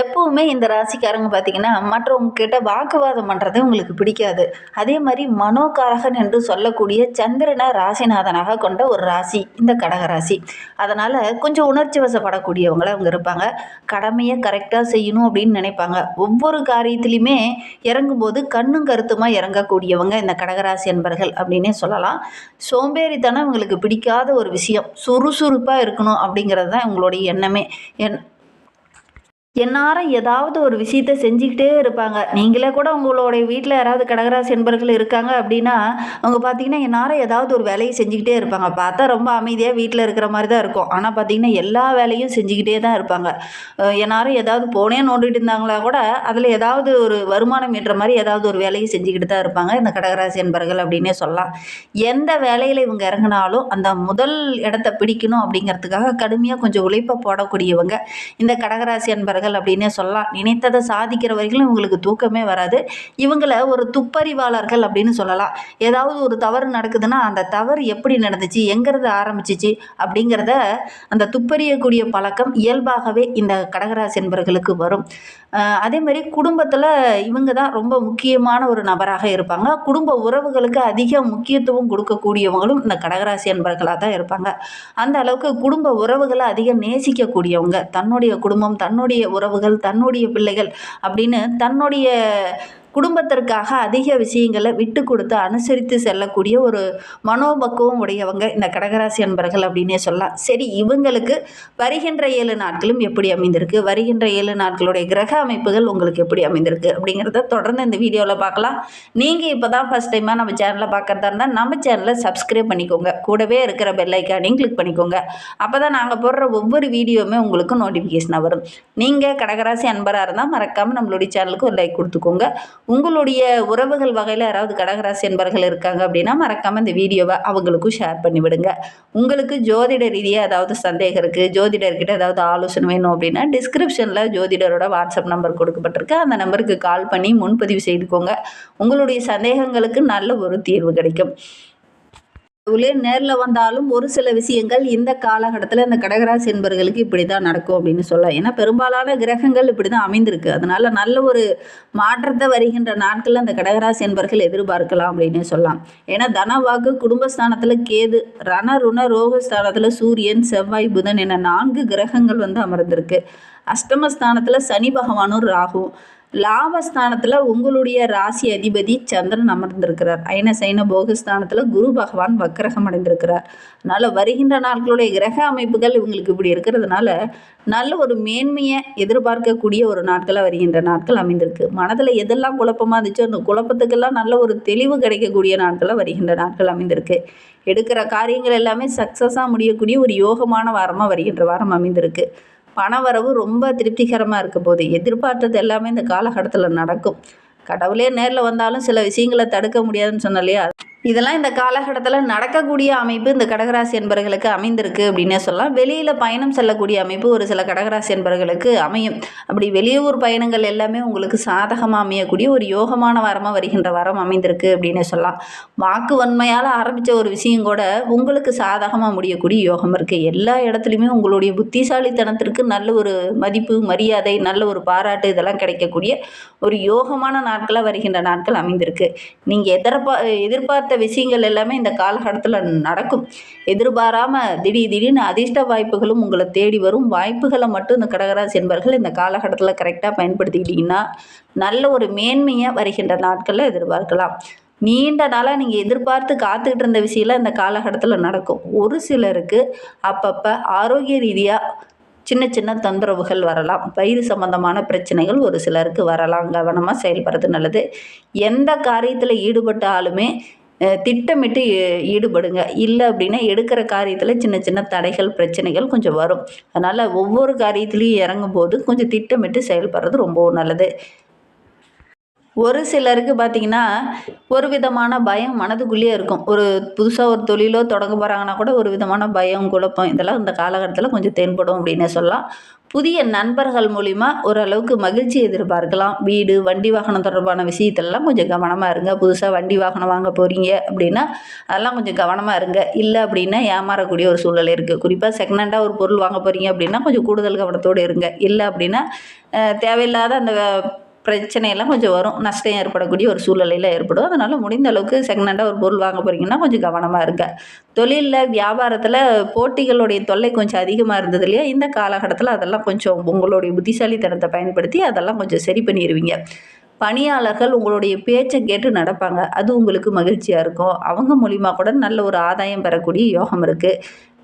எப்பவுமே இந்த ராசிக்காரங்க பார்த்தீங்கன்னா, மற்றவங்க கிட்ட வாக்குவாதம் பண்றது உங்களுக்கு பிடிக்காது. அதே மாரி மனோகாரகன் என்று சொல்லக்கூடிய சந்திரன ராசிநாதனாக கொண்ட ஒரு ராசி இந்த கடக ராசி. அதனால கொஞ்சம் உணர்ச்சி வசப்படக்கூடியவங்களா இவங்க இருப்பாங்க. கடமைய கரெக்ட்டா செய்யணும் அப்படின்னு நினைப்பாங்க. ஒவ்வொரு காரியத்திலயுமே இறங்கும்போது கண்ணும் கருத்துமா இறங்கக்கூடியவங்க இந்த கடகராசி அன்பர்கள் அப்படின்னே சொல்லலாம். சோம்பேறித்தனம் இவங்களுக்கு பிடிக்காத ஒரு விஷயம். சுறுசுறுப்பா இருக்கணும் அப்படிங்கிறது தான் இவங்களுடைய எண்ணமே. எந்நேரம் ஏதாவது ஒரு விஷயத்த செஞ்சுக்கிட்டே இருப்பாங்க. நீங்களே கூட உங்களுடைய வீட்ல யாராவது கடகராசி என்பர்கள் இருக்காங்க அப்படின்னா, அவங்க பார்த்தீங்கன்னா, எந்நேரம் ஏதாவது ஒரு வேலைய செஞ்சுக்கிட்டே இருப்பாங்க. பார்த்தா ரொம்ப அமைதியா வீட்ல இருக்கிற மாரி தான் இருக்கும். ஆனா பார்த்தீங்கன்னா, எல்லா வேலையும் செஞ்சுக்கிட்டே தான் இருப்பாங்க. எந்நேரம் ஏதாவது ஃபோனே நோண்டிட்டு இருந்தாங்களா கூட, அதில ஏதாவது ஒரு வருமானம் ஈட்டுற மாரி ஏதாவது ஒரு வேலைய செஞ்சுக்கிட்டு தான் இருப்பாங்க. இந்த கடகராசி என்பர்கள் அப்படின்னே சொல்லலாம். எந்த வேலையில இவங்க இறங்குனாலும், அந்த முதல் இடத்த பிடிக்கணும் அப்படிங்கிறதுக்காக கடுமையா கொஞ்சம் உழைப்ப போடக்கூடியவங்க. இந்த கடகராசி அன்பர்கள் அப்படின்னே சொல்லலாம். நினைத்ததை சாதிக்கிற வரைக்கும் இவங்களுக்கு தூக்கமே வராது. இவங்கள ஒரு துப்பறிவாளர்கள் அப்படின்னு சொல்லலாம். ஏதாவது ஒரு தவறு நடக்குதுன்னா, அந்த தவறு எப்படி நடந்துச்சு? எங்கிருந்து ஆரம்பிச்சுச்சு? அப்படிங்கிறத அந்த துப்பறியக்கூடிய பழக்கம் இயல்பாகவே இந்த கடகராசி என்பர்களுக்கு வரும். அதே மாரி குடும்பத்தில இவங்க தான் ரொம்ப முக்கியமான ஒரு நபராக இருப்பாங்க. குடும்ப உறவுகளுக்கு அதிக முக்கியத்துவம் கொடுக்கக்கூடியவங்களும் இந்த கடகராசி அன்பர்களா தான் இருப்பாங்க. அந்த அளவுக்கு குடும்ப உறவுகள அதிகம் நேசிக்கக்கூடியவங்க. தன்னுடைய குடும்பம், தன்னுடைய உறவுகள், தன்னுடைய பிள்ளைகள் அப்படின்னு தன்னுடைய குடும்பத்திற்காக அதிக விஷயங்கள விட்டு கொடுத்து அனுசரித்து செல்லக்கூடிய ஒரு மனோபக்குவம் உடையவங்க இந்த கடகராசி அன்பர்கள் அப்படின்னே சொல்லலாம். சரி, இவங்களுக்கு வருகின்ற 7 நாட்களும் எப்படி அமைந்திருக்கு? வருகின்ற 7 நாட்களுடைய கிரக அமைப்புகள் உங்களுக்கு எப்படி அமைந்திருக்கு? அப்படிங்கிறத தொடர்ந்து இந்த வீடியோல பார்க்கலாம். நீங்க இப்ப தான் ஃபர்ஸ்ட் டைமா நம்ம சேனல பார்க்கறதா இருந்தா, நம்ம சேனல சப்ஸ்கிரைப் பண்ணிக்கோங்க. கூடவே இருக்கிற பெல் ஐகானையும் கிளிக் பண்ணிக்கோங்க. அப்பதான் நாங்க போடுற ஒவ்வொரு வீடியோவுமே உங்களுக்கு நோட்டிஃபிகேஷனா வரும். நீங்க கடகராசி அன்பரா இருந்தா மறக்காம நம்மளுடைய சேனலுக்கு ஒரு லைக் குடுத்துக்கோங்க. உங்களுடைய உறவுகள் வகையில யாராவது கடகராசி என்பர்கள் இருக்காங்க அப்படின்னா, மறக்காம இந்த வீடியோவ அவங்களுக்கும் ஷேர் பண்ணி விடுங்க. உங்களுக்கு ஜோதிட ரீதியா ஏதாவது சந்தேகம் இருக்கு, ஜோதிடர்கிட்ட ஏதாவது ஆலோசனை வேணும் அப்படின்னா, டிஸ்கிரிப்ஷன்ல ஜோதிடரோட வாட்ஸ்அப் நம்பர் கொடுக்கப்பட்டிருக்கு. அந்த நம்பருக்கு கால் பண்ணி முன்பதிவு செய்துக்கோங்க. உங்களுடைய சந்தேகங்களுக்கு நல்ல ஒரு தீர்வு கிடைக்கும். உள்ளே நேர்ல வந்தாலும் ஒரு சில விஷயங்கள் இந்த காலகட்டத்தில இந்த கடகராசி என்பர்களுக்கு இப்படி தான் நடக்கும் அப்படின்னு சொல்லலாம். ஏன்னா பெரும்பாலான கிரகங்கள் இப்படி தான் அமைந்திருக்கு. அதனால நல்ல ஒரு மாற்றத்தை வருகின்ற நாட்கள்ல அந்த கடகராசி என்பர்கள் எதிர்பார்க்கலாம் அப்படின்னு சொல்லலாம். ஏன்னா தனவாக்கு குடும்பஸ்தானத்துல கேது, ருண ரோகஸ்தானத்துல சூரியன், செவ்வாய், புதன் என 4 கிரகங்கள் வந்து அமர்ந்திருக்கு. அஷ்டமஸ்தானத்துல சனி பகவானும் ராகுவும், லாபஸ்தானத்துல உங்களுடைய ராசி அதிபதி சந்திரன் அமர்ந்திருக்கிறார். அயன சைன போகஸ்தானத்துல குரு பகவான் வக்கரகம் அடைந்திருக்கிறார். அதனால வருகின்ற நாட்களுடைய கிரக அமைப்புகள் இவங்களுக்கு இப்படி இருக்கிறதுனால நல்ல ஒரு மேன்மையை எதிர்பார்க்கக்கூடிய ஒரு நாட்களாக வருகின்ற நாட்கள் அமைந்திருக்கு. மனதில் எதெல்லாம் குழப்பமா இருந்துச்சோ அந்த குழப்பத்துக்கெல்லாம் நல்ல ஒரு தெளிவு கிடைக்கக்கூடிய நாட்களாக வருகின்ற நாட்கள் அமைந்திருக்கு. எடுக்கிற காரியங்கள் எல்லாமே சக்ஸஸாக முடியக்கூடிய ஒரு யோகமான வாரமாக வருகின்ற வாரம் அமைந்திருக்கு. பணவரவு ரொம்ப திருப்திகரமாக இருக்க போது எதிர்பார்த்தது எல்லாமே இந்த காலகட்டத்தில் நடக்கும். கடவுளே நேரில் வந்தாலும் சில விஷயங்களை தடுக்க முடியாதுன்னு சொன்னேன் இல்லையா? இதெல்லாம் இந்த காலகட்டத்தில் நடக்கக்கூடிய அமைப்பு இந்த கடகராசி என்பர்களுக்கு அமைந்திருக்கு அப்படின்னே சொல்லலாம். வெளியில் பயணம் செல்லக்கூடிய அமைப்பு ஒரு சில கடகராசி என்பர்களுக்கு அமையும். அப்படி வெளியூர் பயணங்கள் எல்லாமே உங்களுக்கு சாதகமாக அமையக்கூடிய ஒரு யோகமான வாரமாக வருகின்ற வாரம் அமைந்திருக்கு அப்படின்னே சொல்லலாம். வாக்கு வன்மையால் ஆரம்பித்த ஒரு விஷயம் கூட உங்களுக்கு சாதகமாக முடியக்கூடிய யோகம் இருக்குது. எல்லா இடத்துலையுமே உங்களுடைய புத்திசாலித்தனத்திற்கு நல்ல ஒரு மதிப்பு, மரியாதை, நல்ல ஒரு பாராட்டு இதெல்லாம் கிடைக்கக்கூடிய ஒரு யோகமான நாட்களாக வருகின்ற நாட்கள் அமைந்திருக்கு. நீங்கள் எதிர்பார்த்த விஷயங்கள் எல்லாமே இந்த காலகட்டத்தில் நடக்கும். எதிர்பாராமல் திடீர்னு அதிர்ஷ்ட வாய்ப்புகளும் உங்களை தேடி வரும். வாய்ப்புகளை மட்டும் இந்த கடகராசி என்பர்கள் இந்த காலகட்டத்தில் கரெக்டாக பயன்படுத்திக்கிட்டிங்கன்னா நல்ல ஒரு மேன்மையாக வருகின்ற நாட்களில் எதிர்பார்க்கலாம். நீண்ட நாளாக நீங்கள் எதிர்பார்த்து காத்துக்கிட்டு இருந்த விஷயம்லாம் இந்த காலகட்டத்தில் நடக்கும். ஒரு சிலருக்கு அப்பப்போ ஆரோக்கிய ரீதியாக சின்ன சின்ன தொந்தரவுகள் வரலாம். வயிறு சம்பந்தமான பிரச்சனைகள் ஒரு சிலருக்கு வரலாம். கவனமாக செயல்படுறது நல்லது. எந்த காரியத்தில் ஈடுபட்டாலுமே திட்டமிட்டு ஈடுபடுங்க. இல்லை அப்படின்னா எடுக்கிற காரியத்தில் சின்ன சின்ன தடைகள், பிரச்சனைகள் கொஞ்சம் வரும். அதனால் ஒவ்வொரு காரியத்திலையும் இறங்கும்போது கொஞ்சம் திட்டமிட்டு செயல்படுறது ரொம்பவும் நல்லது. ஒரு சிலருக்கு பார்த்தீங்கன்னா, ஒரு விதமான பயம் மனதுக்குள்ளேயே இருக்கும். ஒரு புதுசா ஒரு தொழிலோ தொடங்க போறாங்கன்னா கூட ஒரு விதமான பயம், குழப்பம் இதெல்லாம் இந்த காலகட்டத்தில கொஞ்சம் தென்படும் அப்டின்னே சொல்லலாம். புதிய நண்பர்கள் மூலியமா ஓரளவுக்கு மகிழ்ச்சி எதிர்பார்க்கலாம். வீடு, வண்டி வாகனம் தொடர்பான விஷயத்துலலாம் கொஞ்சம் கவனமா இருங்க. புதுசா வண்டி வாகனம் வாங்க போறீங்க அப்டின்னா, அதெல்லாம் கொஞ்சம் கவனமா இருங்க. இல்ல அப்டின்னா ஏமாறக்கூடிய ஒரு சூழ்நிலை இருக்கு. குறிப்பா செகண்ட் ஹேண்டா ஒரு பொருள் வாங்க போறீங்க அப்டின்னா, கொஞ்சம் கூடுதல் கவனத்தோடு இருங்க. இல்ல அப்டின்னா, தேவையில்லாத அந்த பிரச்சனையெல்லாம் கொஞ்சம் வரும். நஷ்டம் ஏற்படக்கூடிய ஒரு சூழ்நிலையில ஏற்படும். அதனால முடிந்த அளவுக்கு செகண்ட் ஹேண்டா ஒரு பொருள் வாங்க போறீங்கன்னா, கொஞ்சம் கவனமா இருங்க. தொழில்ல, வியாபாரத்தில போட்டிகளுடைய தொல்லை கொஞ்சம் அதிகமா இருந்தது இல்லையா? இந்த காலகட்டத்தில அதெல்லாம் கொஞ்சம் உங்களுடைய புத்திசாலித்தனத்த பயன்படுத்தி அதெல்லாம் கொஞ்சம் சரி பண்ணிருவீங்க. பணியாளர்கள் உங்களுடைய பேச்ச கேட்டு நடப்பாங்க. அது உங்களுக்கு மகிழ்ச்சியா இருக்கும். அவங்க மூலியமா கூட நல்ல ஒரு ஆதாயம் பெறக்கூடிய யோகம் இருக்கு.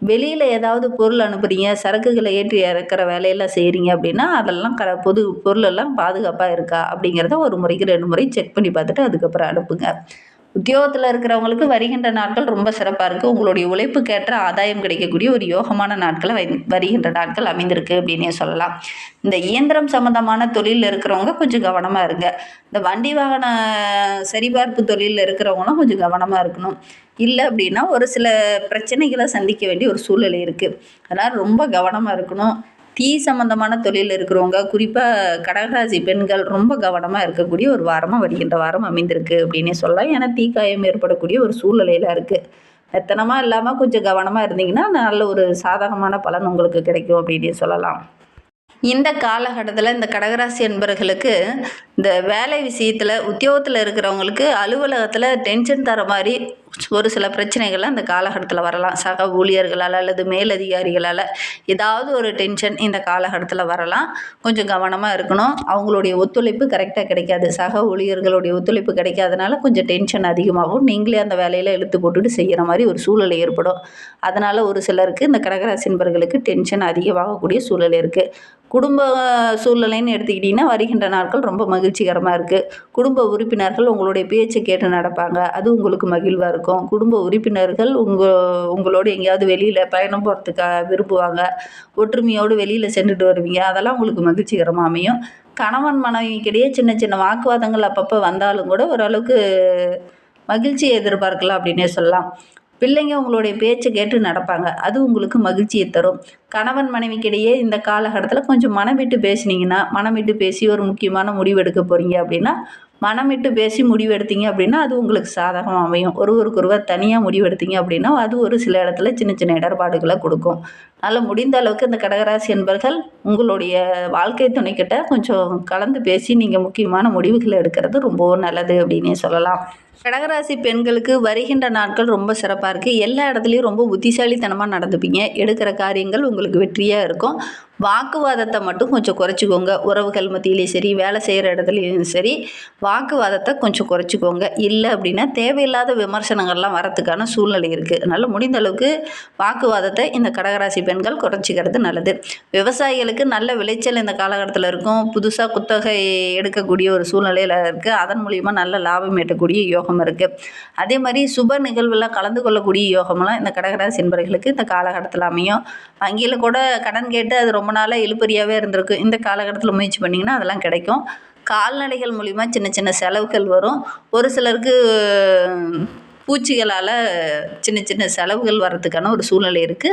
வெளியில ஏதாவது பொருள் அனுப்புறீங்க, சரக்குகள ஏற்றி இறக்குற வேலையெல்லாம் செய்றீங்க அப்படின்னா, அதெல்லாம் பொது பொருளெல்லாம் பாதுகாப்பா இருக்கா? அப்படிங்கிறத ஒரு முறைக்கு 2 முறை செக் பண்ணி பார்த்துட்டு அதுக்கப்புறம் அனுப்புங்க. உத்தியோகத்துல இருக்கிறவங்களுக்கு வருகின்ற நாட்கள் ரொம்ப சிறப்பா இருக்கு. உங்களுடைய உழைப்புக்கேற்ற ஆதாயம் கிடைக்கக்கூடிய ஒரு யோகமான நாட்களா வருகின்ற நாட்கள் அமைந்திருக்கு அப்படின்னே சொல்லலாம். இந்த இயந்திரம் சம்மந்தமான தொழில்ல இருக்கிறவங்க கொஞ்சம் கவனமா இருங்க. இந்த வண்டி வாகன சரிபார்ப்பு தொழில்ல இருக்கிறவங்களும் கொஞ்சம் கவனமா இருக்கணும். இல்ல அப்படின்னா, ஒரு சில பிரச்சனைகள சந்திக்க வேண்டிய ஒரு சூழ்நிலை இருக்கு. அதனால ரொம்ப கவனமா இருக்கணும். தீ சம்மந்தமான தொழில்ல இருக்கிறவங்க, குறிப்பா கடகராசி பெண்கள் ரொம்ப கவனமா இருக்கக்கூடிய ஒரு வாரமா வருகின்ற வாரம் அமைந்திருக்கு அப்படின்னே சொல்லலாம். ஏன்னா, தீக்காயம் ஏற்படக்கூடிய ஒரு சூழ்நிலையில இருக்கு. மெத்தனமா இல்லாம கொஞ்சம் கவனமா இருந்தீங்கன்னா, நல்ல ஒரு சாதகமான பலன் உங்களுக்கு கிடைக்கும் அப்படின்னே சொல்லலாம். இந்த காலகட்டத்தில இந்த கடகராசி அன்பர்களுக்கு, இந்த வேலை விஷயத்தில, உத்தியோகத்தில இருக்கிறவங்களுக்கு அலுவலகத்தில டென்ஷன் தர மாரி ஒரு சில பிரச்சனைகள்லாம் இந்த காலகட்டத்தில வரலாம். சக ஊழியர்களால அல்லது மேலதிகாரிகளால ஏதாவது ஒரு டென்ஷன் இந்த காலகட்டத்தில வரலாம். கொஞ்சம் கவனமா இருக்கணும். அவங்களுடைய ஒத்துழைப்பு கரெக்ட்டா கிடைக்காது. சக ஊழியர்களுடைய ஒத்துழைப்பு கிடைக்காதனால கொஞ்சம் டென்ஷன் அதிகமாகும். நீங்களே அந்த வேலையில இழுத்து போட்டுட்டு செய்யற மாரி ஒரு சூழ்நிலை ஏற்படும். அதனால ஒரு சிலருக்கு இந்த கடகராசி நண்பர்களுக்கு டென்ஷன் அதிகமாகக்கூடிய சூழ்நிலை இருக்கு. குடும்ப சூழ்நிலைன்னு எடுத்துக்கிட்டிங்கன்னா, வருகின்ற நாட்கள் ரொம்ப மகிழ்ச்சிகரமா இருக்கு. குடும்ப உறுப்பினர்கள் உங்களுடைய பேச்ச கேட்டு நடப்பாங்க. அது உங்களுக்கு மகிழ்வா இருக்கும். குடும்ப உறுப்பினர்கள் உங்களோட எங்கேயாவது வெளியில பயணம் போறதுக்கு விரும்புவாங்க. ஒற்றுமையோடு வெளியில சென்றுட்டு வருவீங்க. அதெல்லாம் உங்களுக்கு மகிழ்ச்சிகரமா அமையும். கணவன் மனைவிக்கிடையே சின்ன சின்ன வாக்குவாதங்கள் அப்பப்போ வந்தாலும் கூட ஓரளவுக்கு மகிழ்ச்சிய எதிர்பார்க்கலாம் அப்படின்னே சொல்லலாம். பிள்ளைங்க உங்களுடைய பேச்ச கேட்டு நடப்பாங்க. அது உங்களுக்கு மகிழ்ச்சிய தரும். கணவன் மனைவிக்கிடையே இந்த காலகட்டத்தில கொஞ்சம் மனம் விட்டு பேசினீங்கன்னா, மனம் விட்டு பேசி ஒரு முக்கியமான முடிவு எடுக்க போறீங்க அப்படின்னா, மனம் விட்டு பேசி முடிவு எடுத்தீங்க அப்படின்னா, அது உங்களுக்கு சாதகமா அமையும். ஒருவருக்கொருவர் தனியா முடிவு எடுத்தீங்க அப்படின்னா, அது ஒரு சில இடத்துல சின்ன சின்ன இடர்பாடுகள குடுக்கும். அதனால முடிந்த அளவுக்கு இந்த கடகராசி என்பர்கள் உங்களுடைய வாழ்க்கை துணைக்கிட்ட கொஞ்சம் கலந்து பேசி நீங்க முக்கியமான முடிவுகள எடுக்கிறது ரொம்பவும் நல்லது அப்படின்னே சொல்லலாம். கடகராசி பெண்களுக்கு வருகின்ற நாட்கள் ரொம்ப சிறப்பா இருக்கு. எல்லா இடத்துலயும் ரொம்ப புத்திசாலித்தனமா நடந்துப்பீங்க. எடுக்கிற காரியங்கள் உங்களுக்கு வெற்றியா இருக்கும். வாக்குவாதத்த மட்டும் கொஞ்சம் குறைச்சுக்கோங்க. உறவுகள் மத்தியிலயும் சரி, வேலை செய்ற இடத்துலயும் சரி, வாக்குவாதத்த கொஞ்சம் குறைச்சுக்கோங்க. இல்ல அப்படின்னா தேவையில்லாத விமர்சனங்கள்லாம் வரத்துக்கான சூழ்நிலை இருக்கு. அதனால முடிந்த அளவுக்கு வாக்குவாதத்த இந்த கடகராசி பெண்கள் குறைச்சிக்கிறது நல்லது. விவசாயிகளுக்கு நல்ல விளைச்சல் இந்த காலகட்டத்தில இருக்கும். புதுசா குத்தகை எடுக்கக்கூடிய ஒரு சூழ்நிலையில இருக்கு. அதன் மூலியமா நல்ல லாபம் ஈட்டக்கூடிய யோகம் இருக்கு. அதே மாரி சுப நிகழ்வுல கலந்து கொள்ளக்கூடிய யோகம்லாம் இந்த கடகராசி என்பவர்களுக்கு இந்த காலகட்டத்தில அமையும். வங்கியில கூட கடன் கேட்டு அது ரொம்ப நாளா இழுபறியாவே இருந்திருக்கு. இந்த காலகட்டத்தில முயற்சி பண்ணீங்கன்னா, அதெல்லாம் கிடைக்கும். கால்நடைகள் மூலியமா சின்ன சின்ன செலவுகள் வரும். ஒரு சிலருக்கு பூச்சிகளால சின்ன சின்ன செலவுகள் வர்றதுக்கான ஒரு சூழ்நிலை இருக்கு.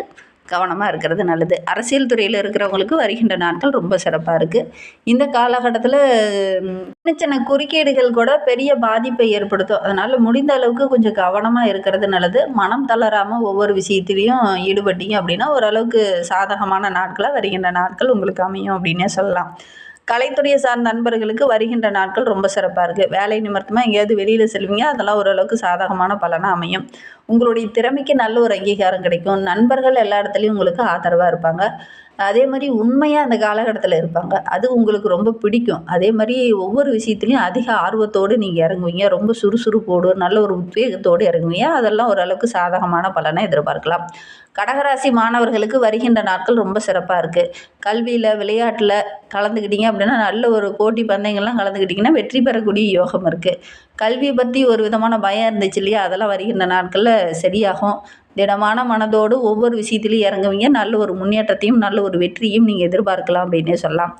கவனமா இருக்கிறது நல்லது. அரசியல் துறையில இருக்கிறவங்களுக்கு வருகின்ற நாட்கள் ரொம்ப சிறப்பா இருக்கு. இந்த காலகட்டத்தில சின்ன சின்ன குறுக்கீடுகள் கூட பெரிய பாதிப்பை ஏற்படுத்தும். அதனால முடிந்த அளவுக்கு கொஞ்சம் கவனமா இருக்கிறது நல்லது. மனம் தளராம ஒவ்வொரு விஷயத்திலயும் ஈடுபட்டீங்க அப்படின்னா, ஓரளவுக்கு சாதகமான நாட்களா வருகின்ற நாட்கள் உங்களுக்கு அமையும் அப்படின்னே சொல்லலாம். கலைத்துறையை சார்ந்த நண்பர்களுக்கு வருகின்ற நாட்கள் ரொம்ப சிறப்பா இருக்கு. வேலை நிமித்தமா எங்கேயாவது வெளியில செல்வீங்க. அதெல்லாம் ஓரளவுக்கு சாதகமான பலனா அமையும். உங்களுடைய திறமைக்கு நல்ல ஒரு அங்கீகாரம் கிடைக்கும். நண்பர்கள் எல்லா இடத்துலயும் உங்களுக்கு ஆதரவா இருப்பாங்க. அதே மாரி உண்மையா அந்த காலகட்டத்தில இருப்பாங்க. அது உங்களுக்கு ரொம்ப பிடிக்கும். அதே மாரி ஒவ்வொரு விஷயத்திலயும் அதிக ஆர்வத்தோடு நீங்க இறங்குவீங்க. ரொம்ப சுறுசுறுப்போடு, நல்ல ஒரு உத்வேகத்தோடு இறங்குவீங்க. அதெல்லாம் ஓரளவுக்கு சாதகமான பலன எதிர்பார்க்கலாம். கடகராசி மாணவர்களுக்கு வருகின்ற நாட்கள் ரொம்ப சிறப்பா இருக்கு. கல்வியில, விளையாட்டுல கலந்துக்கிட்டீங்க அப்படின்னா, நல்ல ஒரு போட்டி பந்தயங்கள்லாம் கலந்துக்கிட்டீங்கன்னா, வெற்றி பெறக்கூடிய யோகம் இருக்கு. கல்விய பத்தி ஒரு விதமான பயம் இருந்துச்சு இல்லையா? அதெல்லாம் வருகின்ற நாட்கள்ல சரியாகும். திடமான மனதோடு ஒவ்வொரு விஷயத்திலயும் இறங்குவீங்க. நல்ல ஒரு முன்னேற்றத்தையும், நல்ல ஒரு வெற்றியும் நீங்க எதிர்பார்க்கலாம் அப்படின்னே சொல்லலாம்.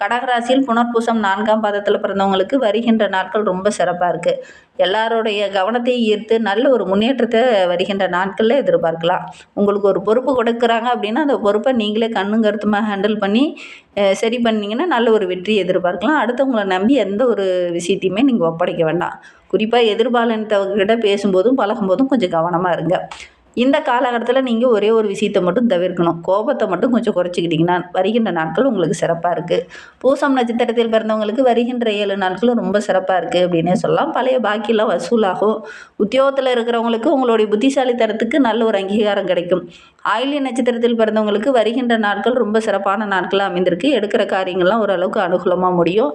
கடகராசியில் புனர்பூசம் 4ஆம் பாதத்தில் பிறந்தவங்களுக்கு வருகின்ற நாட்கள் ரொம்ப சிறப்பாக இருக்குது. எல்லாருடைய கவனத்தை ஈர்த்து நல்ல ஒரு முன்னேற்றத்தை வருகின்ற நாட்களில் எதிர்பார்க்கலாம். உங்களுக்கு ஒரு பொறுப்பு கொடுக்குறாங்க அப்படின்னா அந்த பொறுப்பை நீங்களே கண்ணும் கருத்துமாக ஹேண்டில் பண்ணி சரி பண்ணீங்கன்னா நல்ல ஒரு வெற்றி எதிர்பார்க்கலாம். அடுத்தவங்களை நம்பி எந்த ஒரு விஷயத்தையுமே நீங்கள் ஒப்படைக்க வேண்டாம். குறிப்பாக எதிர்பாலினத்தவர்கிட்ட பேசும்போதும் பழகும்போதும் கொஞ்சம் கவனமாக இருங்க. இந்த காலகட்டத்தில் நீங்கள் ஒரே ஒரு விஷயத்தை மட்டும் தவிர்க்கணும். கோபத்தை மட்டும் கொஞ்சம் குறைச்சிக்கிட்டிங்கன்னா வருகின்ற நாட்கள் உங்களுக்கு சிறப்பாக இருக்குது. பூசம் நட்சத்திரத்தில் பிறந்தவங்களுக்கு வருகின்ற 7 நாட்களும் ரொம்ப சிறப்பாக இருக்குது அப்படின்னே சொல்லலாம். பழைய பாக்கியெல்லாம் வசூலாகும். உத்தியோகத்தில் இருக்கிறவங்களுக்கு உங்களுடைய புத்திசாலித்தனத்துக்கு நல்ல ஒரு அங்கீகாரம் கிடைக்கும். ஆயில்ய நட்சத்திரத்தில் பிறந்தவங்களுக்கு வருகின்ற நாட்கள் ரொம்ப சிறப்பான நாட்களாக அமைந்திருக்கு. எடுக்கிற காரியங்கள்லாம் ஓரளவுக்கு அனுகூலமாக முடியும்.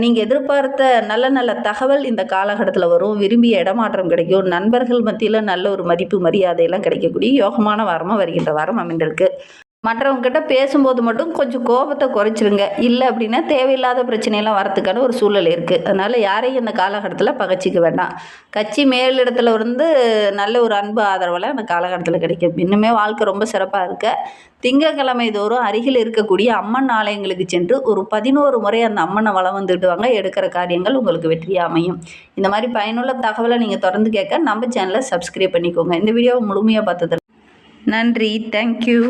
நீங்கள் எதிர்பார்த்த நல்ல நல்ல தகவல் இந்த காலகட்டத்தில் வரும். விரும்பிய இடமாற்றம் கிடைக்கும். நண்பர்கள் மத்தியில் நல்ல ஒரு மதிப்பு மரியாதையெல்லாம் கிடைக்கக்கூடிய யோகமான வாரமாக வருகின்ற வாரம் அமைந்திருக்கு. மற்றவங்ககிட்ட பேசும்போது மட்டும் கொஞ்சம் கோபத்தை குறைச்சிருங்க. இல்லை அப்படின்னா தேவையில்லாத பிரச்சனையெல்லாம் வரத்துக்கான ஒரு சூழல் இருக்குது. அதனால் யாரையும் இந்த காலகட்டத்தில் பகைச்சிக்க வேண்டாம். கட்சி மேலிடத்துல இருந்து நல்ல ஒரு அன்பு ஆதரவெல்லாம் அந்த காலகட்டத்தில் கிடைக்கும். இன்னுமே வாழ்க்கை ரொம்ப சிறப்பாக இருக்க திங்கட்கிழமை தோறும் அருகில் இருக்கக்கூடிய அம்மன் ஆலயங்களுக்கு சென்று ஒரு 11 முறை அந்த அம்மனை வலம் வந்துட்டு வாங்க. எடுக்கிற காரியங்கள் உங்களுக்கு வெற்றியாக அமையும். இந்த மாதிரி பயனுள்ள தகவலை நீங்கள் தொடர்ந்து கேட்க நம்ம சேனலை சப்ஸ்கிரைப் பண்ணிக்கோங்க. இந்த வீடியோவை முழுமையாக பார்த்ததில் நன்றி. தேங்க்யூ.